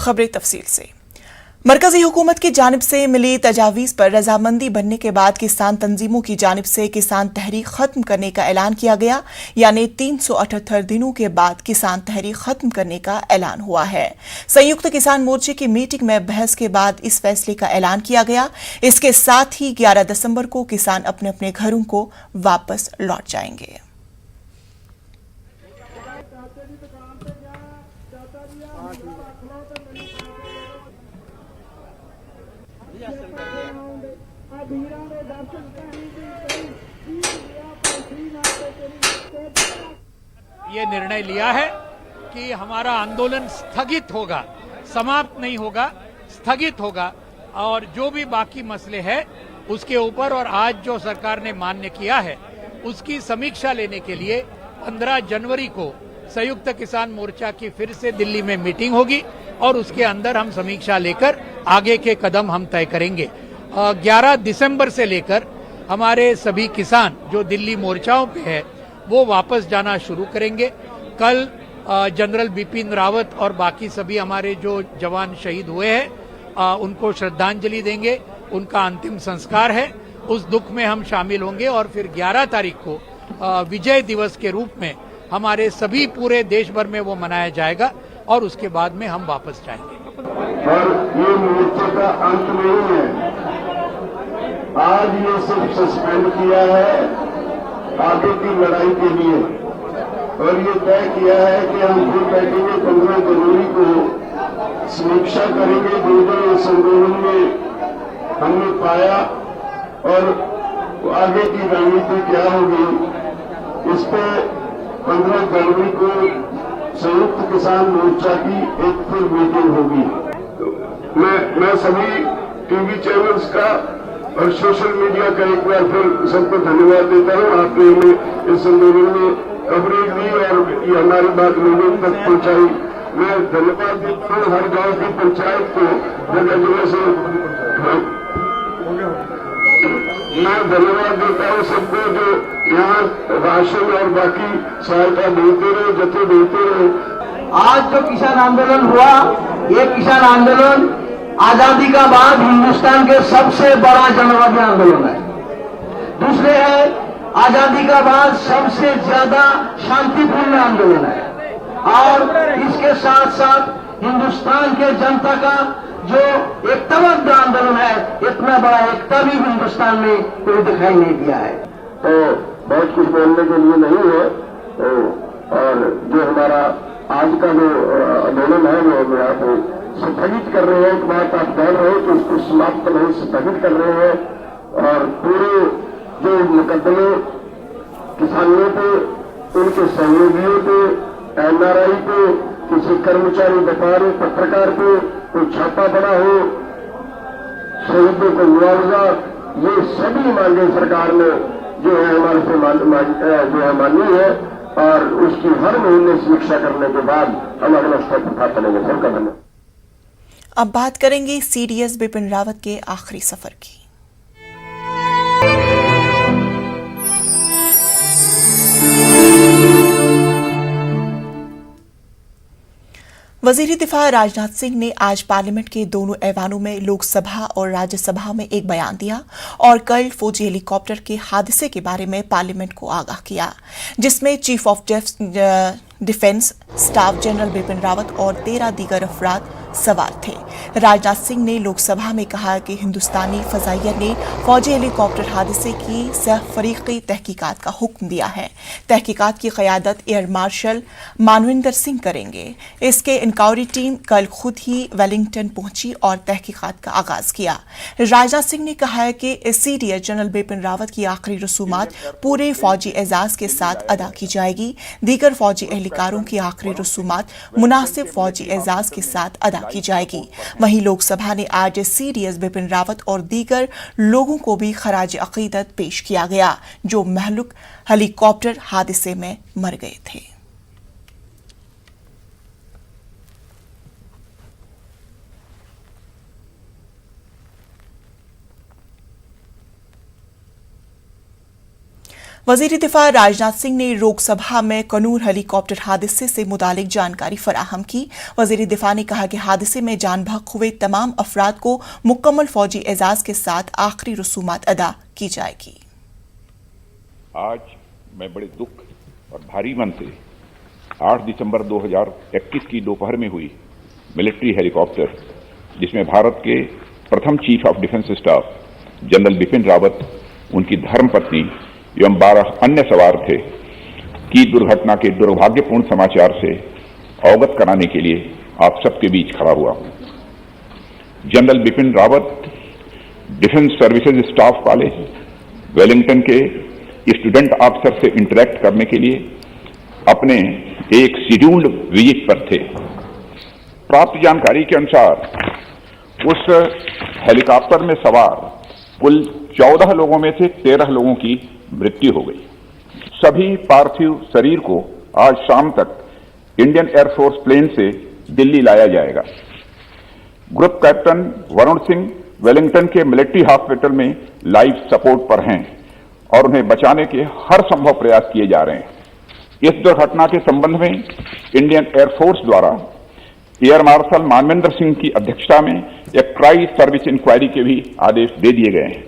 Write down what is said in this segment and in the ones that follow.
खबरें तफसील से। मरकजी हुकूमत की जानिब से मिली तजावीज़ पर रजामंदी बनने के बाद किसान तंजीमों की जानिब से किसान तहरीक खत्म करने का ऐलान किया गया, यानी 378 दिनों के बाद किसान तहरीक खत्म करने का ऐलान हुआ है। संयुक्त किसान मोर्चे की मीटिंग में बहस के बाद इस फैसले का ऐलान किया गया। इसके साथ ही 11 दिसंबर को किसान अपने अपने घरों को वापस लौट जाएंगे। ये निर्णय लिया है कि हमारा आंदोलन स्थगित होगा, समाप्त नहीं होगा, स्थगित होगा और जो भी बाकी मसले हैं उसके ऊपर और आज जो सरकार ने मान्य किया है उसकी समीक्षा लेने के लिए 15 जनवरी को संयुक्त किसान मोर्चा की फिर से दिल्ली में मीटिंग होगी और उसके अंदर हम समीक्षा लेकर आगे के कदम हम तय करेंगे। 11 दिसंबर से लेकर हमारे सभी किसान जो दिल्ली मोर्चाओं पे है वो वापस जाना शुरू करेंगे। कल जनरल बिपिन रावत और बाकी सभी हमारे जो जवान शहीद हुए हैं उनको श्रद्धांजलि देंगे, उनका अंतिम संस्कार है, उस दुख में हम शामिल होंगे और फिर 11 तारीख को विजय दिवस के रूप में हमारे सभी पूरे देश भर में वो मनाया जाएगा और उसके बाद में हम वापस जाएंगे। और ये मोर्चे का अंत नहीं है, आज ये सिर्फ सस्पेंड किया है आगे की लड़ाई के लिए और ये तय किया है कि हम फिर बैठेंगे 15 जनवरी को समीक्षा करेंगे जो जो इस आंदोलन में हमने पाया और आगे की रणनीति क्या होगी। इस पे 15 जनवरी को संयुक्त किसान मोर्चा की एक फिर मीटिंग होगी। मैं सभी टीवी चैनल्स का और सोशल मीडिया का एक बार फिर सबको धन्यवाद देता हूं। आपने हमें इस आंदोलन में कवरेज दी और ये हमारी बात लोगों तक पहुंचाई। मैं धन्यवाद देता हूं हर गांव की पंचायत को, जगह जगह से मैं धन्यवाद देता हूं सबको जो यहाँ राशन और बाकी सहायता देते रहे, जत्थे देते रहे। आज जो किसान आंदोलन हुआ, ये किसान आंदोलन आजादी का बाद हिंदुस्तान के सबसे बड़ा जनवादी आंदोलन है। दूसरे है आजादी का बाद सबसे ज्यादा शांतिपूर्ण आंदोलन है और इसके साथ साथ हिंदुस्तान के जनता का जो एकताबद्ध आंदोलन है, इतना बड़ा एकता भी हिंदुस्तान में कोई दिखाई नहीं दिया है। तो बहुत कुछ बोलने के लिए नहीं है और जो हमारा आज का जो आंदोलन है वो हम यहाँ पे स्थगित कर रहे हैं। एक बात आप जान रहे हैं कि उसको समाप्त नहीं, स्थगित कर रहे हैं और पूरे जो मुकदमे किसानों पे, उनके सहयोगियों पे, NRI पे, किसी कर्मचारी, व्यापारी, पत्रकार पे कोई छापा पड़ा हो, शहीदों को मुआवजा, ये सभी मांगे सरकार ने जो है हमारे से जो है मानी है और उसकी हर महीने समीक्षा करने के बाद हम अगला स्टेप उठा चलेंगे। सबका धन्यवाद। अब बात करेंगे CDS बिपिन रावत के आखिरी सफर की। वजीर दिफा राजनाथ सिंह ने आज पार्लियामेंट के दोनों ऐवानों में लोकसभा और राज्यसभा में एक बयान दिया और कल फौजी हेलीकॉप्टर के हादसे के बारे में पार्लियामेंट को आगाह किया, जिसमें chief of defence staff general Bipin Rawat और 13 दीगर अफराद सवार थे। राजनाथ सिंह ने लोकसभा में कहा कि हिंदुस्तानी फजाइया ने फौजी हेलीकॉप्टर हादसे की सहफरीकी तहकीकात का हुक्म दिया है। तहकीकात की क़यादत एयर मार्शल मानविंदर सिंह करेंगे। इसके इंक्वायरी टीम कल खुद ही वेलिंगटन पहुंची और तहकीकात का आगाज किया। राजनाथ सिंह ने कहा है कि CDS जनरल बिपिन रावत की आखिरी रसूमात पूरे फौजी एजाज के साथ अदा की जाएगी। दीगर फौजी एहलकारों की आखिरी रसूमात मुनासिब फौजी एजाज के साथ अदा की जाएगी। वहीं लोकसभा ने आज CDS बिपिन रावत और दीगर लोगों को भी खराज अकीदत पेश किया गया जो महलूक हेलीकॉप्टर हादसे में मर गए थे। वजीर दिफा राजनाथ सिंह ने लोकसभा में कनूर हेलीकॉप्टर हादसे से मुतालिक जानकारी फराहम की। वजीर दिफा ने कहा कि हादसे में जान बहक हुए तमाम अफराद को मुकम्मल फौजी एजाज के साथ आखिरी रसूमात अदा की जाएगी। आज मैं बड़े दुख और भारी मन से 8 दिसंबर 2021 की दोपहर में हुई मिलिट्री हेलीकॉप्टर, जिसमें भारत के प्रथम chief of defence staff general Bipin Rawat, उनकी धर्मपत्नी एवं 12 अन्य सवार थे, की दुर्घटना के दुर्भाग्यपूर्ण समाचार से अवगत कराने के लिए आप सबके बीच खड़ा हुआ हूं। General Bipin Rawat defence services staff college Wellington के स्टूडेंट ऑफिसर से इंटरेक्ट करने के लिए अपने एक शेड्यूल्ड विजिट पर थे। प्राप्त जानकारी के अनुसार उस हेलीकॉप्टर में सवार कुल 14 लोगों में से 13 लोगों की मृत्यु हो गई। सभी पार्थिव शरीर को आज शाम तक इंडियन एयरफोर्स प्लेन से दिल्ली लाया जाएगा। Group captain Varun Singh Wellington के मिलिट्री हॉस्पिटल में लाइफ सपोर्ट पर हैं और उन्हें बचाने के हर संभव प्रयास किए जा रहे हैं। इस दुर्घटना के संबंध में इंडियन एयरफोर्स द्वारा एयर मार्शल मानवेंद्र सिंह की अध्यक्षता में एक ट्राई सर्विस इंक्वायरी के भी आदेश दे दिए गए हैं।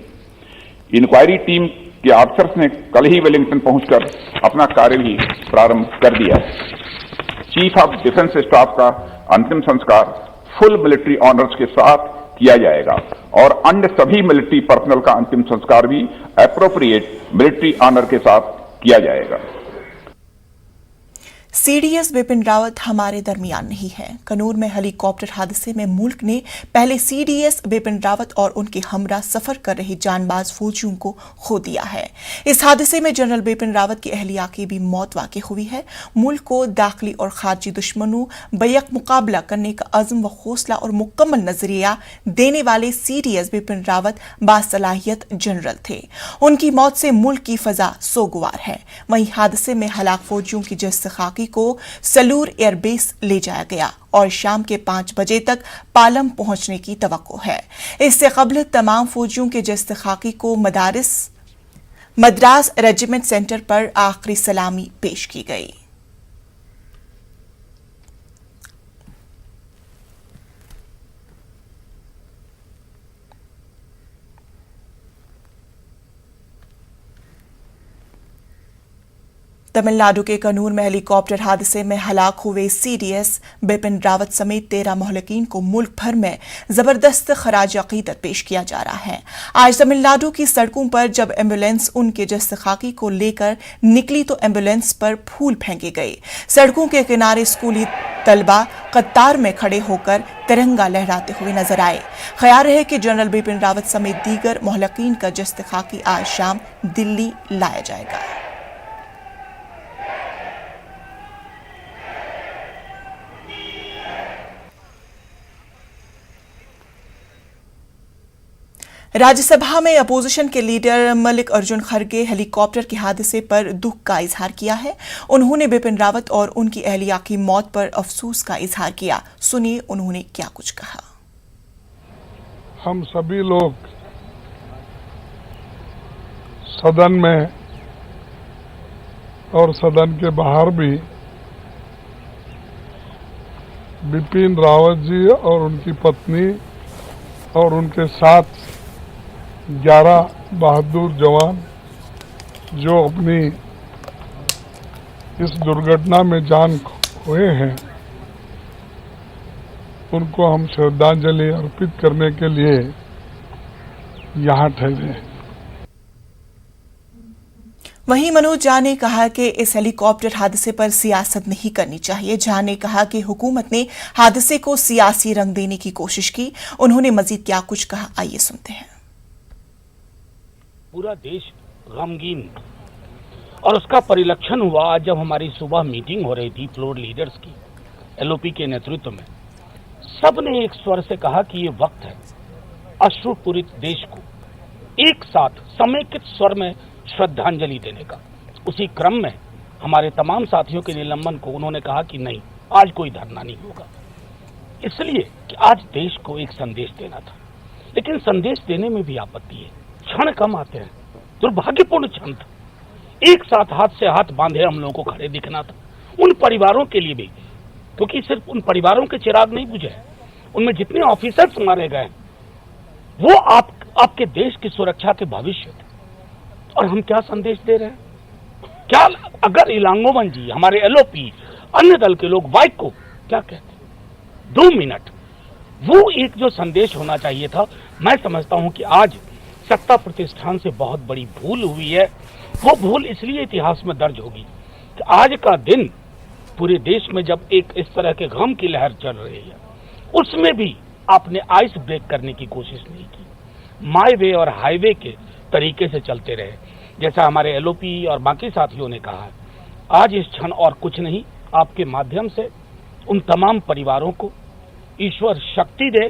इंक्वायरी टीम के ऑफिसर्स ने कल ही वेलिंगटन पहुंचकर अपना कार्य भी प्रारंभ कर दिया है। चीफ ऑफ डिफेंस स्टाफ का अंतिम संस्कार फुल मिलिट्री ऑनर्स के साथ किया जाएगा और अन्य सभी मिलिट्री पर्सनल का अंतिम संस्कार भी एप्रोप्रिएट मिलिट्री ऑनर के साथ किया जाएगा। सीडीएस बिपिन रावत हमारे दरमियान नहीं है। कनूर में हेलीकॉप्टर हादसे में मुल्क ने पहले सीडीएस बिपिन रावत और उनके हमरा सफर कर रहे जानबाज फौजियों को खो दिया है। इस हादसे में जनरल बिपिन रावत की अहलिया की भी मौत वाक़ई हुई है। मुल्क को दाखिली और खारजी दुश्मनों बैक मुकाबला करने का अज़्म व हौसला और मुकम्मल नजरिया देने वाले सीडीएस बिपिन रावत बासलाहियत जनरल थे। उनकी मौत से मुल्क की फजा सोगवार है। वहीं हादसे में हलाक फौजियों की जस्द खाकी को सलूर एयरबेस ले जाया गया और शाम के 5 बजे तक पालम पहुंचने की तवक्को है। इससे कबल तमाम फौजियों के जस्द खाकी को मद्रास रेजिमेंट सेंटर पर आखिरी सलामी पेश की गई। तमिलनाडु के कनूर में हेलीकॉप्टर हादसे में हलाक हुए सीडीएस बिपिन रावत समेत 13 महलकीन को मुल्क भर में जबरदस्त खराज अकीदत पेश किया जा रहा है। आज तमिलनाडु की सड़कों पर जब एम्बुलेंस उनके जस्द खाकी को लेकर निकली तो एम्बुलेंस पर फूल फेंके गए। सड़कों के किनारे स्कूली तलबा कतार में खड़े होकर तिरंगा लहराते हुए नजर आए। ख्याल है कि जनरल बिपिन रावत समेत दीगर महलकीन का जस्द खाकी आज शाम दिल्ली लाया जाएगा। राज्यसभा में अपोजिशन के लीडर मल्लिकार्जुन खड़गे हेलीकॉप्टर के हादसे पर दुख का इजहार किया है। उन्होंने बिपिन रावत और उनकी अहलिया की मौत पर अफसोस का इजहार किया। सुनिए उन्होंने क्या कुछ कहा। हम सभी लोग सदन में और सदन के बाहर भी बिपिन रावत जी और उनकी पत्नी और उनके साथ 11 बहादुर जवान जो अपनी इस दुर्घटना में जान खोए हैं, उनको हम श्रद्धांजलि अर्पित करने के लिए यहाँ ठहरे हैं। वहीं मनोज झा ने कहा कि इस हेलीकॉप्टर हादसे पर सियासत नहीं करनी चाहिए। झा ने कहा कि हुकूमत ने हादसे को सियासी रंग देने की कोशिश की। उन्होंने मजीद क्या कुछ कहा, आइए सुनते हैं। पूरा देश गमगीन और उसका परिलक्षण हुआ आज जब हमारी सुबह मीटिंग हो रही थी फ्लोर लीडर्स की एलओपी के नेतृत्व में। सब ने एक स्वर से कहा कि ये वक्त है अश्रुपूरित देश को एक साथ समेकित स्वर में श्रद्धांजलि देने का। उसी क्रम में हमारे तमाम साथियों के निलंबन को उन्होंने कहा कि नहीं, आज कोई धरना नहीं होगा, इसलिए कि आज देश को एक संदेश देना था। लेकिन संदेश देने में भी आपत्ति है। क्षण कम आते हैं, दुर्भाग्यपूर्ण क्षण था। एक साथ हाथ से हाथ बांधे हम लोगों को खड़े दिखना था, उन परिवारों के लिए भी, क्योंकि सिर्फ उन परिवारों के चिराग नहीं बुझे हैं, उनमें जितने ऑफिसर्स मारे गए वो आपके देश की सुरक्षा के भविष्य थे। और हम क्या संदेश दे रहे हैं? क्या अगर इलांगोवन जी, हमारे एलओपी, अन्य दल के लोग वाइक को क्या कहते? 2 मिनट, वो एक जो संदेश होना चाहिए था, मैं समझता हूं कि आज सत्ता प्रतिष्ठान से बहुत बड़ी भूल हुई है। वो भूल इसलिए इतिहास में दर्ज होगी कि आज का दिन पूरे देश में जब एक इस तरह के गम की लहर चल रही है, उसमें भी आपने आइस ब्रेक करने की कोशिश नहीं की, माई वे और हाईवे के तरीके से चलते रहे, जैसा हमारे एलओपी और बाकी साथियों ने कहा है। आज इस क्षण और कुछ नहीं, आपके माध्यम से उन तमाम परिवारों को ईश्वर शक्ति दे।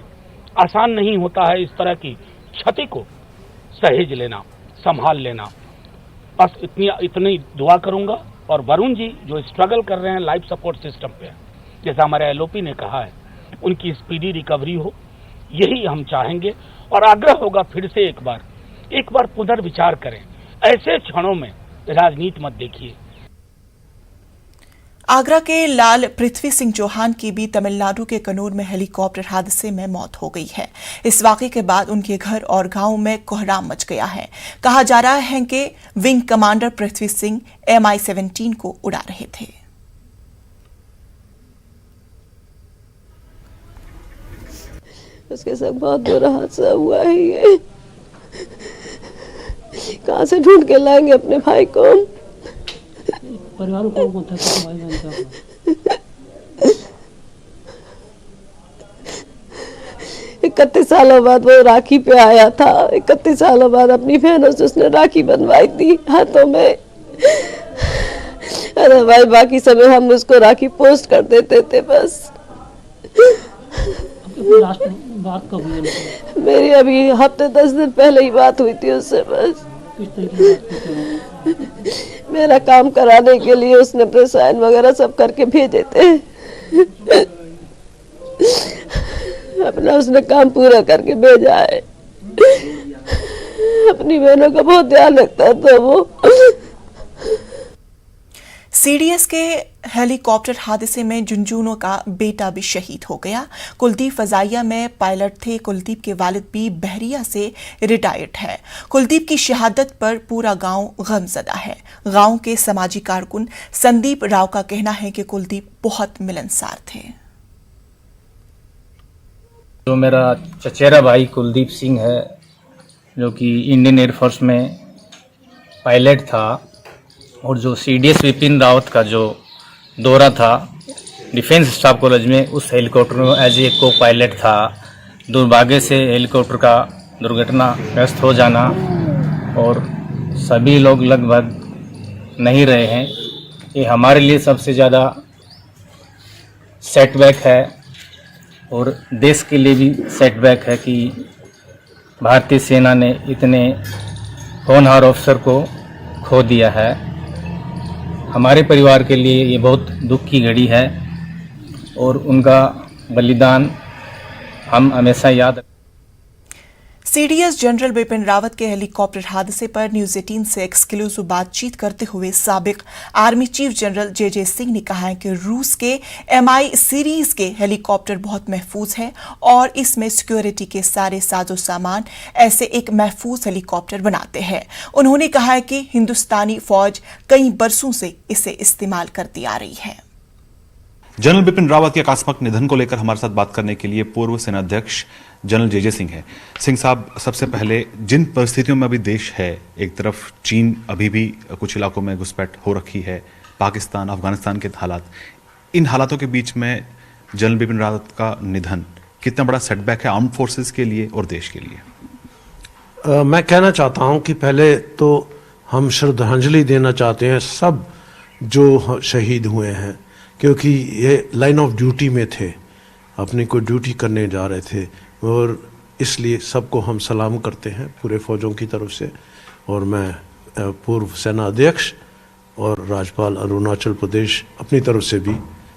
आसान नहीं होता है इस तरह की क्षति को सहेज लेना, संभाल लेना। बस इतनी दुआ करूंगा। और वरुण जी जो स्ट्रगल कर रहे हैं लाइफ सपोर्ट सिस्टम पे, जैसा हमारे एलओपी ने कहा है, उनकी स्पीडी रिकवरी हो, यही हम चाहेंगे। और आग्रह होगा फिर से एक बार पुनर्विचार करें। ऐसे क्षणों में राजनीति मत देखिए। आगरा के लाल पृथ्वी सिंह चौहान की भी तमिलनाडु के कन्नूर में हेलीकॉप्टर हादसे में मौत हो गई है। इस वाकये के बाद उनके घर और गांव में कोहराम मच गया है। कहा जा रहा है कि wing commander Prithvi Singh MI-17 को उड़ा रहे थे। उसके साथ बहुत बुरा हादसा हुआ है। ये कहाँ से ढूंढ के लाएंगे अपने भाई को? परिवार को कौन था भाई बहन का? 31 सालों बाद वो राखी पे आया था। 31 सालों बाद अपनी बहनों से उसने राखी बनवाई थी हाथों में। अरे भाई, बाकी समय हम उसको राखी पोस्ट कर देते थे बस। लास्ट बात कब हुई? मेरी अभी हफ्ते 10 दिन पहले ही बात हुई थी उससे बस। किस तरीके की बात करते हैं? मेरा काम कराने के लिए उसने अपने साइन वगैरह सब करके भेजे थे। अपना उसने काम पूरा करके भेजा है। अपनी बहनों का बहुत ध्यान रखता था वो। सीडीएस के हेलीकॉप्टर हादसे में झुंझुनू का बेटा भी शहीद हो गया। कुलदीप फजाइया में पायलट थे। कुलदीप के वालिद भी बहरिया से रिटायर्ड है। कुलदीप की शहादत पर पूरा गांव गमजदा है। गांव के समाजी कारकुन संदीप राव का कहना है कि कुलदीप बहुत मिलनसार थे। जो मेरा चचेरा भाई कुलदीप सिंह है, जो कि इंडियन एयरफोर्स में पायलट था, और जो सीडीएस विपिन रावत का जो दौरा था डिफेंस स्टाफ कॉलेज में, उस हेलीकॉप्टर में एज ए को पायलट था। दुर्भाग्य से हेलीकॉप्टर का दुर्घटनाग्रस्त हो जाना, और सभी लोग लगभग नहीं रहे हैं, ये हमारे लिए सबसे ज़्यादा सेटबैक है, और देश के लिए भी सेटबैक है कि भारतीय सेना ने इतने होनहार अफसर को खो दिया है। हमारे परिवार के लिए ये बहुत दुख की घड़ी है, और उनका बलिदान हम हमेशा याद। सीडीएस जनरल बिपिन रावत के हेलीकॉप्टर हादसे पर न्यूज 18 से एक्सक्लूसिव बातचीत करते हुए साबिक आर्मी चीफ जनरल जे सिंह ने कहा है कि रूस के MI सीरीज के हेलीकॉप्टर बहुत महफूज है, और इसमें सिक्योरिटी के सारे साजो सामान ऐसे एक महफूज हेलीकॉप्टर बनाते हैं। उन्होंने कहा है कि हिंदुस्तानी फौज कई बरसों से इसे इस्तेमाल करती आ रही है। जनरल बिपिन रावत के आकस्मिक निधन को लेकर हमारे साथ बात करने के लिए पूर्व सेनाध्यक्ष जनरल जे सिंह हैं। सिंह साहब, सबसे पहले जिन परिस्थितियों में अभी देश है, एक तरफ चीन अभी भी कुछ इलाकों में घुसपैठ हो रखी है, पाकिस्तान, अफगानिस्तान के हालात, इन हालातों के बीच में जनरल बिपिन रावत का निधन कितना बड़ा सेटबैक है आर्म्ड फोर्सेस के लिए और देश के लिए? मैं कहना चाहता हूं कि पहले तो हम श्रद्धांजलि देना चाहते हैं सब जो शहीद हुए हैं, क्योंकि ये लाइन ऑफ ड्यूटी में थे, अपनी को ड्यूटी करने जा रहे थे, और इसलिए सबको हम सलाम करते हैं पूरे फौजों की तरफ से। और मैं पूर्व सेना अध्यक्ष और राज्यपाल अरुणाचल प्रदेश अपनी तरफ से भी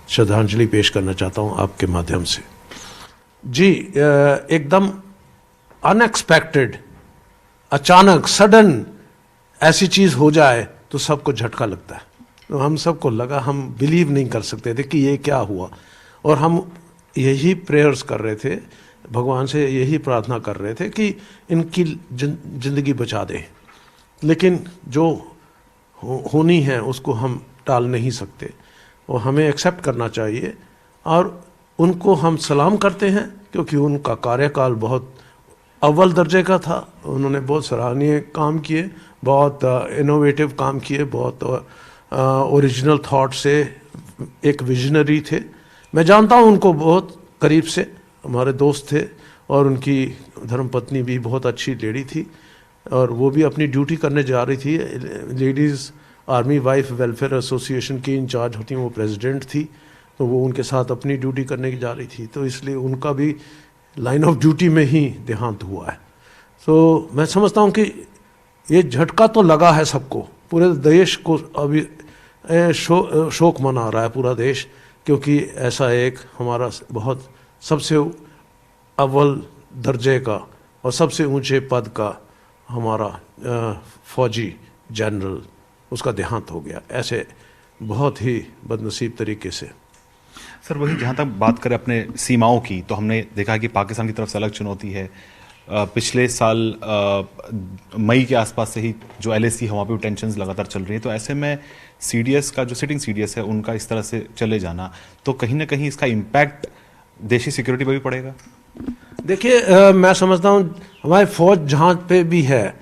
श्रद्धांजलि पेश करना चाहता हूं आपके माध्यम से। जी, एकदम अनएक्सपेक्टेड, अचानक, सडन ऐसी चीज हो जाए तो सबको झटका लगता है। तो हम सबको लगा, हम बिलीव नहीं कर सकते थे कि ये क्या हुआ, और हम यही प्रेयर्स कर रहे थे, भगवान से यही प्रार्थना कर रहे थे कि इनकी जिंदगी बचा दें। लेकिन जो होनी है उसको हम टाल नहीं सकते और हमें एक्सेप्ट करना चाहिए, और उनको हम सलाम करते हैं क्योंकि उनका कार्यकाल बहुत अव्वल दर्जे का था। उन्होंने बहुत सराहनीय काम किए, बहुत इनोवेटिव काम किए, बहुत ओरिजिनल थॉट से एक विजनरी थे। मैं जानता हूं उनको बहुत करीब से, हमारे दोस्त थे, और उनकी धर्मपत्नी भी बहुत अच्छी लेडी थी और वो भी अपनी ड्यूटी करने जा रही थी। Ladies army wife welfare association की इंचार्ज होती हैं, वो प्रेसिडेंट थी, तो वो उनके साथ अपनी ड्यूटी करने की जा रही थी, तो इसलिए उनका भी लाइन ऑफ ड्यूटी में ही देहांत हुआ है। तो मैं समझता हूँ कि ये झटका तो लगा है सबको, पूरे देश को अभी शोक मना रहा है पूरा देश, क्योंकि ऐसा एक हमारा बहुत सबसे अव्वल दर्जे का और सबसे ऊंचे पद का हमारा फौजी जनरल, उसका देहांत हो गया ऐसे बहुत ही बदनसीब तरीके से। सर, वही जहाँ तक बात करें अपने सीमाओं की, तो हमने देखा कि पाकिस्तान की तरफ से अलग चुनौती है। पिछले साल मई के आसपास से ही जो LAC है वहाँ पे टेंशन्स लगातार चल रही है, तो ऐसे में CDS का जो सिटिंग CDS है उनका इस तरह से चले जाना, तो कहीं ना कहीं इसका इम्पैक्ट देशी सिक्योरिटी पर भी पड़ेगा। देखिए, मैं समझता हूँ हमारी फौज जहाँ पे भी है,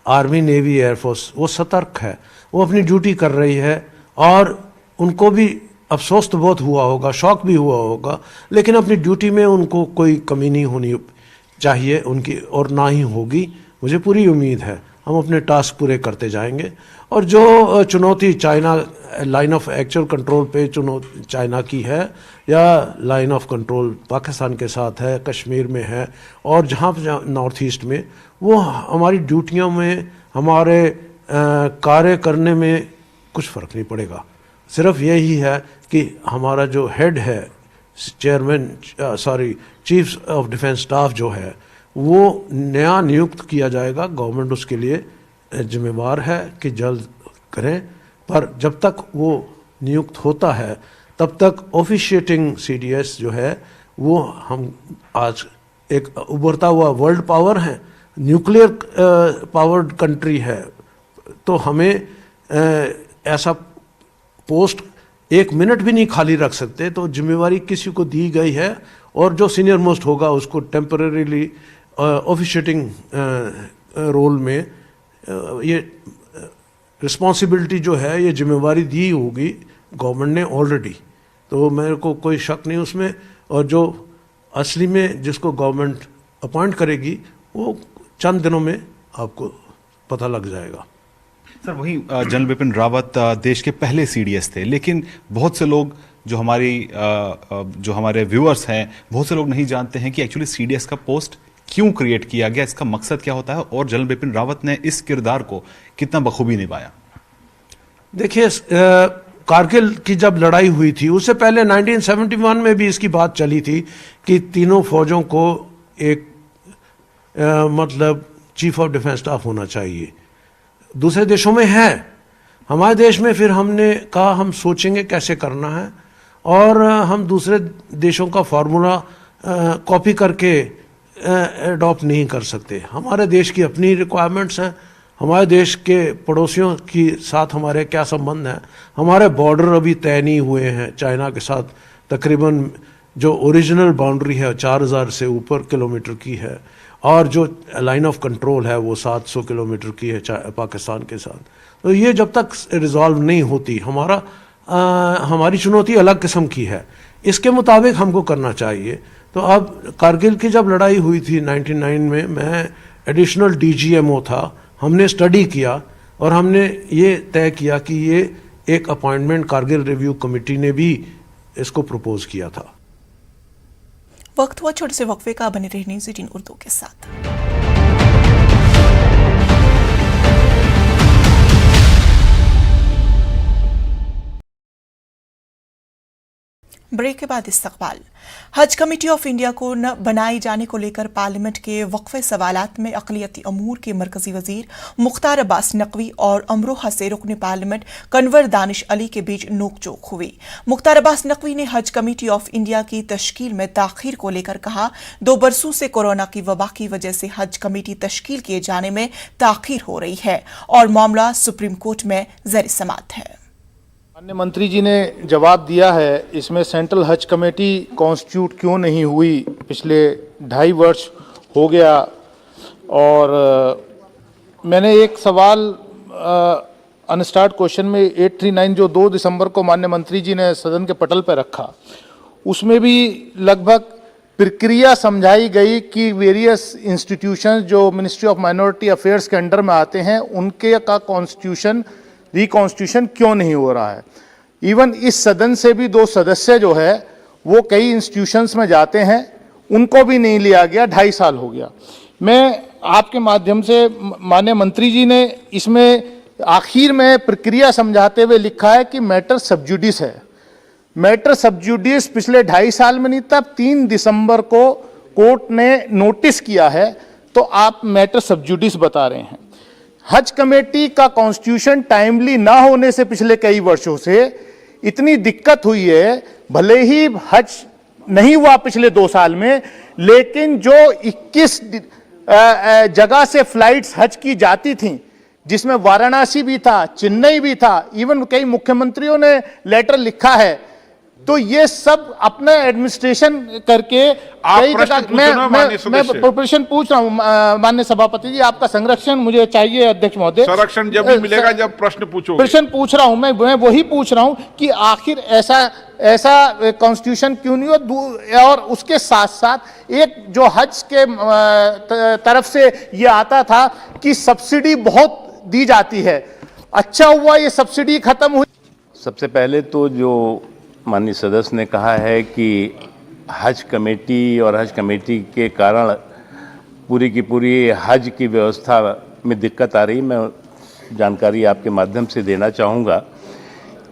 आर्मी, नेवी, एयरफोर्स, वो सतर्क है, वो अपनी ड्यूटी कर रही है, और उनको भी अफसोस तो बहुत हुआ होगा, शौक भी हुआ होगा, लेकिन अपनी ड्यूटी में उनको कोई कमी नहीं होनी चाहिए उनकी, और ना ही होगी। मुझे पूरी उम्मीद है हम अपने टास्क पूरे करते जाएंगे। और जो चुनौती China line of actual control पे चाइना की है, या लाइन ऑफ कंट्रोल पाकिस्तान के साथ है, कश्मीर में है, और जहाँ नॉर्थ ईस्ट में, वो हमारी ड्यूटियों में, हमारे कार्य करने में कुछ फ़र्क नहीं पड़ेगा। सिर्फ यही है कि हमारा जो हेड है, चीफ ऑफ डिफेंस स्टाफ जो है, वो नया नियुक्त किया जाएगा। गवर्नमेंट उसके लिए जिम्मेवार है कि जल्द करें, पर जब तक वो नियुक्त होता है तब तक ऑफिशिएटिंग CDS जो है, वो हम आज एक उभरता हुआ वर्ल्ड पावर है, न्यूक्लियर पावर्ड कंट्री है, तो हमें ऐसा पोस्ट एक मिनट भी नहीं खाली रख सकते। तो जिम्मेवारी किसी को दी गई है, और जो सीनियर मोस्ट होगा उसको टेम्परेरीली ऑफिशिएटिंग रोल में ये रिस्पॉन्सिबिलिटी जो है, ये जिम्मेवारी दी होगी गवर्नमेंट ने ऑलरेडी, तो मेरे को कोई शक नहीं उसमें। और जो असली में जिसको गवर्नमेंट अपॉइंट करेगी, वो चंद दिनों में आपको पता लग जाएगा। सर, वही जनरल बिपिन रावत देश के पहले CDS थे, लेकिन बहुत से लोग जो हमारे व्यूअर्स हैं, बहुत से लोग नहीं जानते हैं कि एक्चुअली CDS का पोस्ट क्यों क्रिएट किया गया, इसका मकसद क्या होता है, और जनरल बिपिन रावत ने इस किरदार को कितना बखूबी निभाया। देखिए, कारगिल की जब लड़ाई हुई थी, उससे पहले 1971 में भी इसकी बात चली थी कि तीनों फौजों को एक मतलब चीफ ऑफ डिफेंस स्टाफ होना चाहिए। दूसरे देशों में है, हमारे देश में फिर हमने कहा हम सोचेंगे कैसे करना है, और हम दूसरे देशों का फार्मूला कॉपी करके अडॉप्ट नहीं कर सकते। हमारे देश की अपनी रिक्वायरमेंट्स हैं, हमारे देश के पड़ोसियों के साथ हमारे क्या संबंध हैं, हमारे बॉर्डर अभी तय नहीं हुए हैं चाइना के साथ। तकरीबन जो ओरिजिनल बाउंड्री है 4000 से ऊपर किलोमीटर की है, और जो लाइन ऑफ कंट्रोल है वो 700 किलोमीटर की है पाकिस्तान के साथ। तो ये जब तक रिजॉल्व नहीं होती, हमारी चुनौती अलग किस्म की है, इसके मुताबिक हमको करना चाहिए। तो अब कारगिल की जब लड़ाई हुई थी 99 में, मैं एडिशनल DGMO था, हमने स्टडी किया और हमने ये तय किया कि ये एक अपॉइंटमेंट कारगिल रिव्यू कमेटी ने भी इसको प्रपोज किया था। वक्त हुआ छोटे से वक्फे का, बने रहने ज़ीटीन उर्दू के साथ। ब्रेक के बाद इस्तकबाल। हज कमेटी ऑफ इंडिया को न बनाए जाने को लेकर पार्लियामेंट के वक्फे सवालात में अक़लियती अमूर के मरकजी वजीर मुख्तार अब्बास नकवी और अमरोहा से रुकन पार्लियामेंट कन्वर दानिश अली के बीच नोकझोंक हुई। मुख्तार अब्बास नकवी ने हज कमेटी ऑफ इंडिया की तश्कील में ताखीर को लेकर कहा, 2 बरसों से कोरोना की वबा की वजह से हज कमेटी तश्कील किए जाने में ताखीर हो रही है और मामला सुप्रीम कोर्ट में ज़ेर समाअत है। माननीय मंत्री जी ने जवाब दिया है, इसमें सेंट्रल हज कमेटी कॉन्स्टिट्यूट क्यों नहीं हुई, पिछले 2.5 वर्ष हो गया। और मैंने एक सवाल अनस्टार्ट क्वेश्चन में 839 जो 2 दिसंबर को माननीय मंत्री जी ने सदन के पटल पर रखा, उसमें भी लगभग प्रक्रिया समझाई गई कि वेरियस इंस्टीट्यूशंस जो मिनिस्ट्री ऑफ माइनॉरिटी अफेयर्स के अंडर में आते हैं उनके का कॉन्स्टिट्यूशन रिकॉन्स्टिट्यूशन क्यों नहीं हो रहा है। इवन इस सदन से भी 2 सदस्य जो है वो कई इंस्टीट्यूशंस में जाते हैं, उनको भी नहीं लिया गया, 2.5 साल हो गया। मैं आपके माध्यम से माननीय मंत्री जी ने इसमें आखिर में प्रक्रिया समझाते हुए लिखा है कि मैटर सब जुडिस है। मैटर सब जुडिस पिछले 2.5 साल में नहीं, तब 3 दिसंबर को कोर्ट ने नोटिस किया है, तो आप मैटर सब जुडिस बता रहे हैं। हज कमेटी का कॉन्स्टिट्यूशन टाइमली ना होने से पिछले कई वर्षों से इतनी दिक्कत हुई है। भले ही हज नहीं हुआ पिछले 2 साल में, लेकिन जो 21 जगह से फ्लाइट्स हज की जाती थीं, जिसमें वाराणसी भी था, चेन्नई भी था, इवन कई मुख्यमंत्रियों ने लेटर लिखा है, तो ये सब अपना एडमिनिस्ट्रेशन करके कई जगह मैं प्रश्न पूछ रहा हूं माननीय सभापति जी, आपका संरक्षण मुझे चाहिए अध्यक्ष महोदय। संरक्षण जब भी मिलेगा जब प्रश्न पूछोगे। प्रश्न पूछ रहा हूं मैं वही पूछ रहा हूं कि आखिर ऐसा कॉन्स्टिट्यूशन क्यों नहीं हो। और उसके साथ साथ एक जो हज के तरफ से ये आता था कि सब्सिडी बहुत दी जाती है, अच्छा हुआ ये सब्सिडी खत्म हुई। सबसे पहले तो जो माननीय सदस्य ने कहा है कि हज कमेटी और हज कमेटी के कारण पूरी की पूरी हज की व्यवस्था में दिक्कत आ रही, मैं जानकारी आपके माध्यम से देना चाहूँगा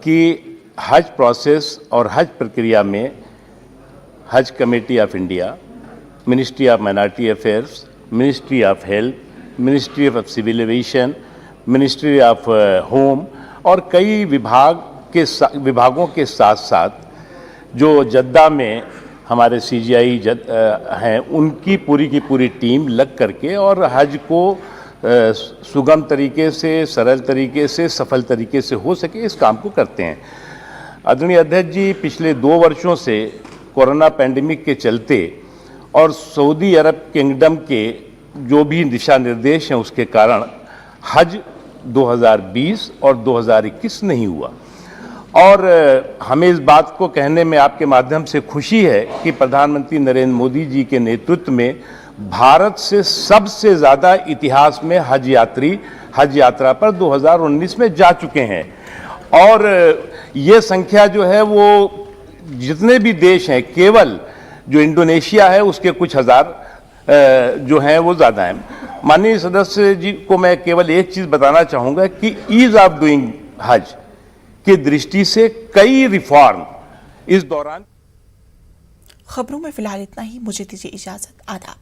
कि हज प्रोसेस और हज प्रक्रिया में Haj committee of India, ministry of minority affairs, ministry of health, ministry of civil aviation, ministry of home और कई विभागों के साथ साथ जो जद्दा में हमारे सीजीआई हैं, उनकी पूरी की पूरी टीम लग करके और हज को सुगम तरीके से, सरल तरीके से, सफल तरीके से हो सके इस काम को करते हैं। आदरणीय अध्यक्ष जी, पिछले 2 वर्षों से कोरोना पैंडेमिक के चलते और सऊदी अरब किंगडम के जो भी दिशा निर्देश हैं उसके कारण हज 2020 और 2021 नहीं हुआ। और हमें इस बात को कहने में आपके माध्यम से खुशी है कि प्रधानमंत्री नरेंद्र मोदी जी के नेतृत्व में भारत से सबसे ज़्यादा इतिहास में हज यात्री हज यात्रा पर 2019 में जा चुके हैं। और ये संख्या जो है वो जितने भी देश हैं, केवल जो इंडोनेशिया है उसके कुछ हज़ार जो हैं वो ज़्यादा हैं। माननीय सदस्य जी को मैं केवल एक चीज़ बताना चाहूँगा कि ईज़ ऑफ डूइंग हज की दृष्टि से कई रिफॉर्म इस दौरान। खबरों में फिलहाल इतना ही, मुझे दीजिए इजाजत, आदाब।